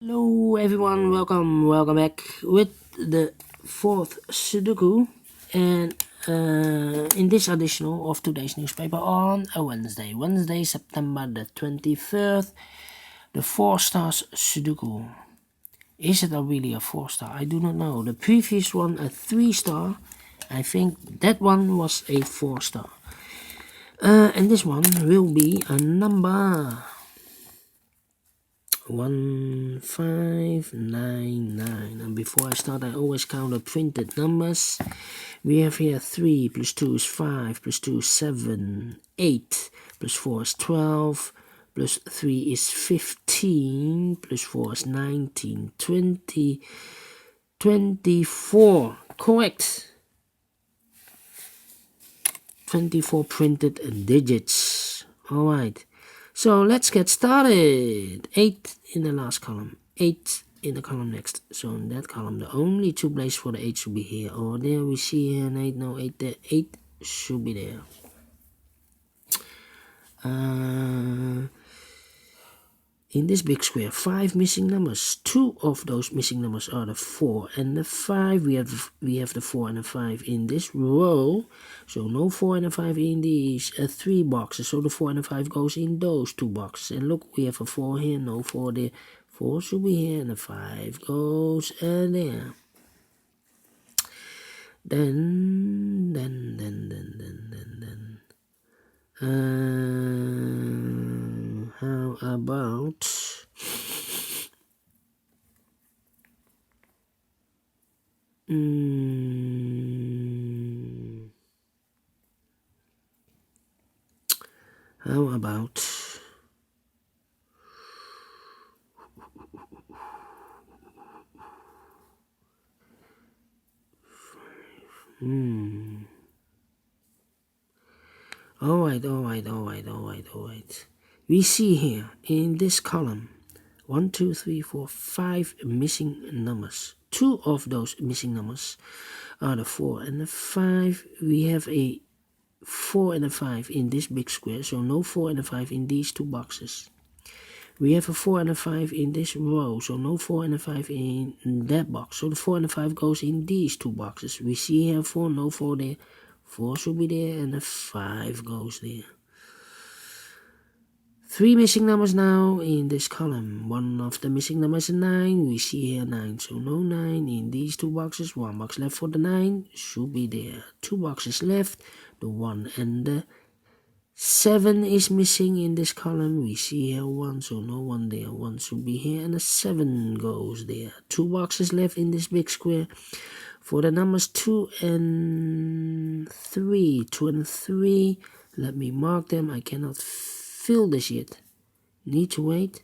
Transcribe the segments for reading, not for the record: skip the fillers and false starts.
Hello everyone, welcome back with the fourth Sudoku, and in this additional of today's newspaper on a Wednesday, September the 23rd, the 4 stars Sudoku. Is it really a 4-star? I do not know. The previous one a 3-star. I think that one was a 4-star. And this one will be a number 1599. And before I start, I always count the printed numbers. We have here 3 plus 2 is 5 plus 2 is 7, 8 plus 4 is 12 plus 3 is 15 plus 4 is 19, 20, 24. Correct. 24 printed digits. Alright, so let's get started. 8 in the last column, 8 in the column next. So in that column, the only two places for the 8 should be here or there. We see here an 8, no 8 there. 8 should be there. In this big square, 5 missing numbers. 2 of those missing numbers are the 4 and the 5. We have the 4 and the 5 in this row. So no 4 and a 5 in these 3 boxes. So the 4 and the 5 goes in those 2 boxes. And look, we have a 4 here, no 4 there. 4 should be here and the 5 goes there. Then. How about Alright. We see here in this column 1, 2, 3, 4, 5 missing numbers. 2 of those missing numbers are the 4 and the 5. We have a 4 and a 5 in this big square, so no 4 and a 5 in these 2 boxes. We have a 4 and a 5 in this row, so no 4 and a 5 in that box. So the 4 and a 5 goes in these 2 boxes. We see here 4, no 4 there. 4 should be there and the 5 goes there. 3 missing numbers now in this column. One of the missing numbers is 9. We see here 9, so no 9 in these 2 boxes. 1 box left for the 9 should be there. 2 boxes left. The 1 and the 7 is missing in this column. We see here 1, so no 1 there. 1 should be here and the 7 goes there. 2 boxes left in this big square. For the numbers 2 and 3. 2 and 3. Let me mark them. I cannot fill this yet. Need to wait.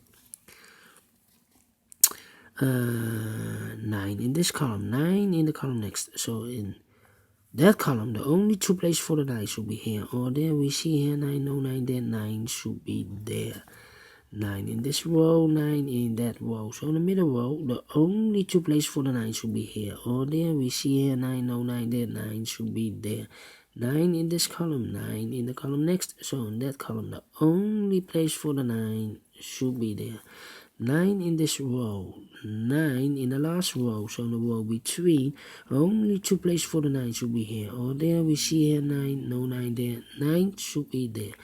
9 in this column. 9 in the column next. So in that column, the only 2 places for the 9 should be here or there. We see here 9, no 9 there. 9 should be there. 9 in this row, 9 in that row. So in the middle row, the only 2 places for the 9 should be here or there. We see here 9, no 9 there. 9 should be there. 9 in this column, 9 in the column next. So in that column, the only place for the 9 should be there. 9 in this row, 9 in the last row. So in the row between, only 2 places for the 9 should be here or there. We see here 9, no 9 there. 9 should be there.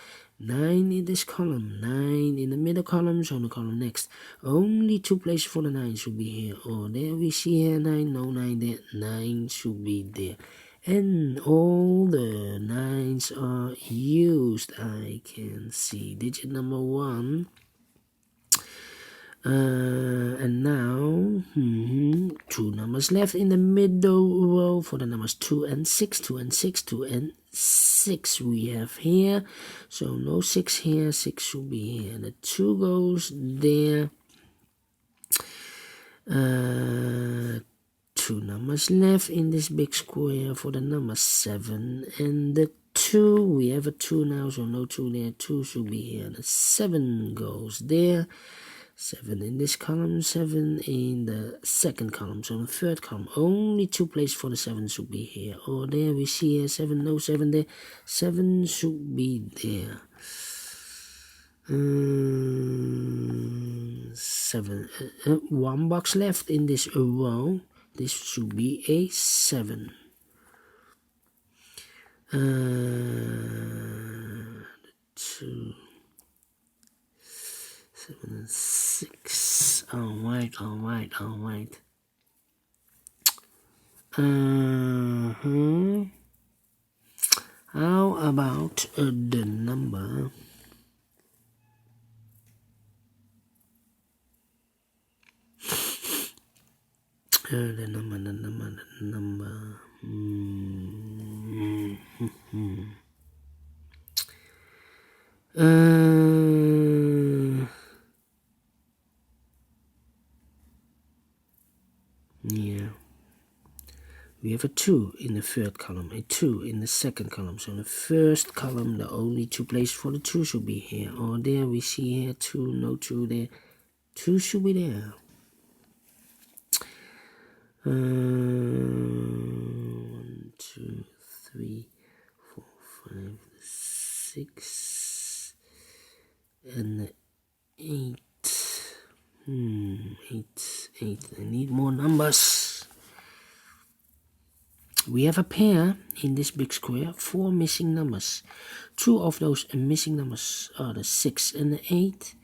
9 in this column, 9 in the middle column, so in the column next. Only 2 places for the 9 should be here or there. We see here 9, no 9 there. 9 should be there. And all the 9s are used. I can see digit number 1. And now 2 numbers left in the middle row for the numbers 2 and 6. 2 and 6, 2 and 6 we have here. So no 6 here. 6 should be here. The 2 goes there. 2 numbers left in this big square for the number 7 and the 2. We have a 2 now, so no 2 there. 2 should be here. The 7 goes there. 7 in this column, 7 in the second column. So in the third column, only 2 places for the 7 should be here or there. We see here 7, no 7 there. 7 should be there. 7. One box left in this row. This should be a 7. 2, 7 and 6. Alright. How about the number? The number. Yeah. We have a 2 in the third column, a 2 in the second column. So in the first column, the only 2 places for the 2 should be here or there. We see here 2, no 2 there. 2 should be there. 1, 2, 3, 4, 5, 6, and 8. 8. I need more numbers. We have a pair in this big square, 4 missing numbers. 2 of those missing numbers are the 6 and the 8.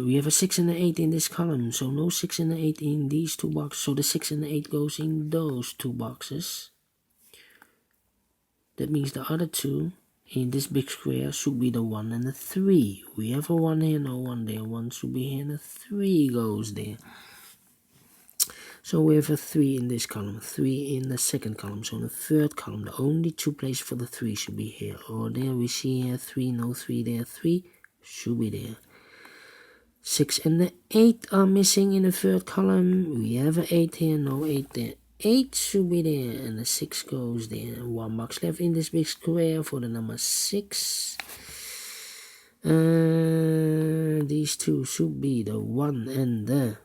We have a 6 and an 8 in this column, so no 6 and an 8 in these 2 boxes. So the 6 and the 8 goes in those 2 boxes. That means the other 2 in this big square should be the 1 and the 3. We have a 1 here, no 1 there. 1 should be here, and the 3 goes there. So we have a 3 in this column, 3 in the second column. So in the third column, the only 2 places for the 3 should be here or there. We see here 3, no 3 there. 3 should be there. 6 and the 8 are missing in the third column. We have an 8 here, no 8 there. 8 should be there, and the 6 goes there. 1 box left in this big square for the number 6. These 2 should be the 1 and the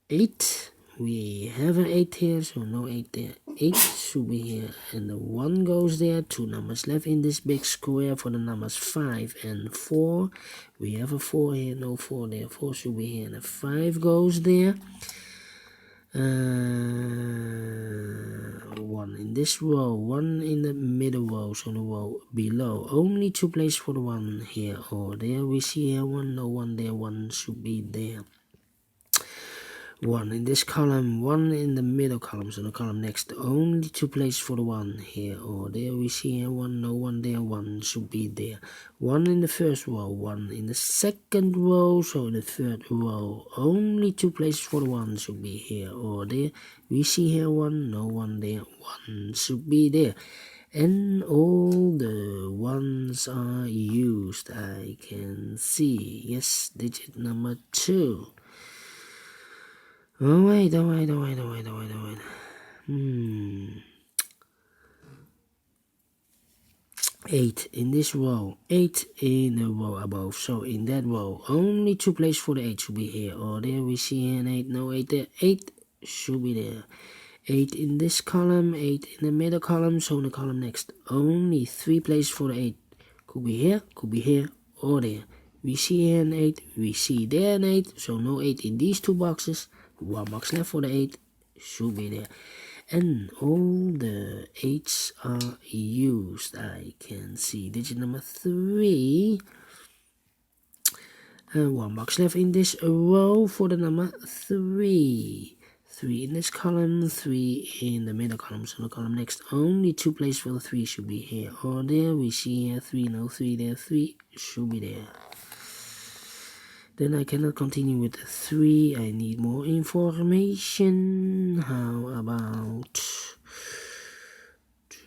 8. We have an 8 here, so no 8 there. 8 should be here, and the 1 goes there. 2 numbers left in this big square for the numbers 5 and 4. We have a 4 here, no 4 there. 4 should be here, and the 5 goes there. 1 in this row, 1 in the middle row, so the row below. Only 2 places for the 1 here or there. We see here 1, no 1 there. 1 should be there. 1 in this column, 1 in the middle column, so the column next. Only 2 places for the 1 here or there. We see here 1, no 1 there. 1 should be there. 1 in the first row, 1 in the second row, so in the third row. Only 2 places for the 1 should be here or there. We see here 1, no 1 there. 1 should be there. And all the 1s are used, I can see. Yes, digit number 2. Oh, wait. 8 in this row, 8 in the row above. So in that row, only 2 places for the 8 should be here or there. We see here an 8, no 8 there. 8 should be there. 8 in this column, 8 in the middle column. So in the column next, only 3 places for the 8. Could be here or there. We see here an 8, we see there an 8. So no 8 in these 2 boxes. 1 box left for the 8 should be there. And all the 8s are used, I can see. Digit number 3. 1 box left in this row for the number 3. 3 in this column, 3 in the middle column. So the column next, only 2 places for the 3 should be here or there. We see here 3, no 3 there. 3 should be there. Then I cannot continue with the 3. I need more information. How about 2, 5,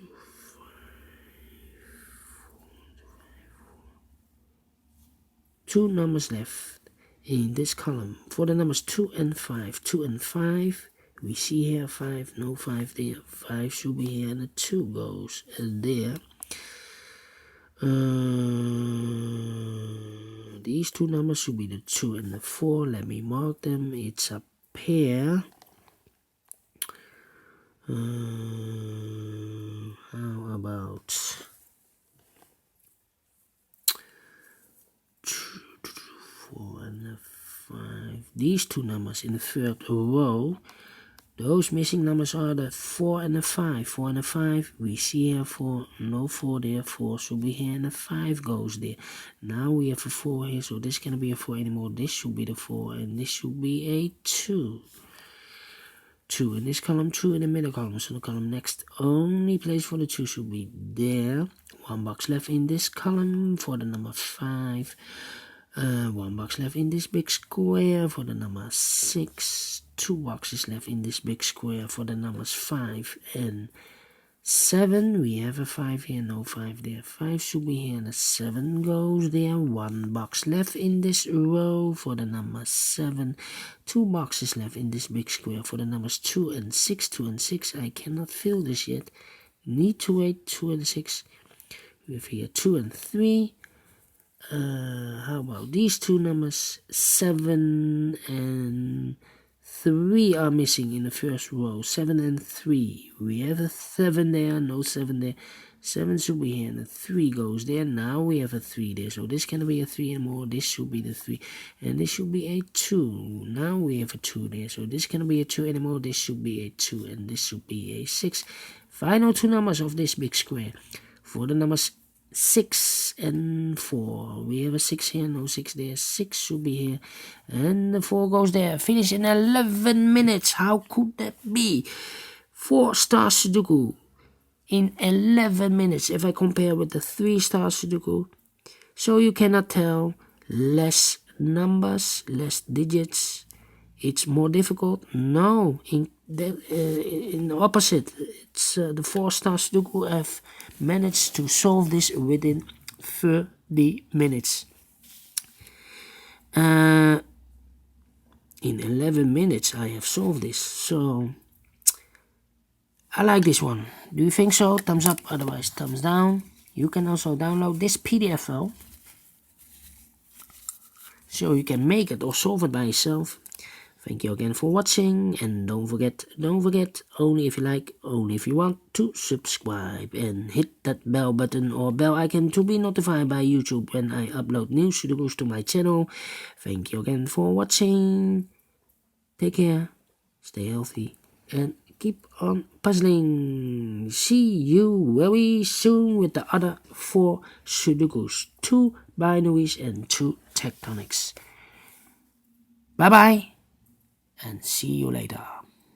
4, 2 numbers left in this column for the numbers 2 and 5. 2 and 5. We see here 5, no 5 there. 5 should be here, and the 2 goes there. These 2 numbers should be the 2 and the 4. Let me mark them. It's a pair. How about 4 and these two numbers in the third row, those missing numbers are the 4 and the 5. 4 and the 5, we see here 4, no 4 there, 4 should be here, and the 5 goes there. Now we have a 4 here, so this cannot be a 4 anymore. This should be the 4, and this should be a 2. 2 in this column, 2 in the middle column. So the column next, only place for the 2 should be there. 1 box left in this column for the number 5. 1 box left in this big square for the number 6. 2 boxes left in this big square for the numbers 5 and 7. We have a 5 here, no 5 there. 5 should be here, and the 7 goes there. 1 box left in this row for the number 7. 2 boxes left in this big square for the numbers 2 and 6. 2 and 6, I cannot fill this yet. Need to wait. 2 and 6. We have here 2 and 3. How about these two numbers? 7 and 3 are missing in the first row. 7 and 3. We have a 7 there, no 7 there. 7 should be here, and the 3 goes there. Now we have a 3 there, so this cannot be a 3 anymore. This should be the 3, and this should be a 2. Now we have a 2 there, so this cannot be a 2 anymore. This should be a 2, and this should be a 6. Final two numbers of this big square. For the numbers 6 and 4. We have a 6 here, no 6 there. 6 should be here, and the 4 goes there. Finish in 11 minutes. How could that be? 4 Stars Sudoku in 11 minutes. If I compare with the 3 Stars Sudoku, so you cannot tell. Less numbers, less digits. It's more difficult. No, in the opposite. It's the 4 Stars Sudoku have managed to solve this within 30 minutes. In 11 minutes I have solved this, so I like this one. Do you think so? Thumbs up, otherwise thumbs down. You can also download this PDF file, so you can make it or solve it by yourself. Thank you again for watching, and don't forget, only if you like, only if you want, to subscribe and hit that bell button or bell icon to be notified by YouTube when I upload new Sudokus to my channel. Thank you again for watching. Take care, stay healthy, and keep on puzzling. See you very soon with the other 4 Sudokus, 2 binaries and 2 tectonics. Bye bye, and see you later.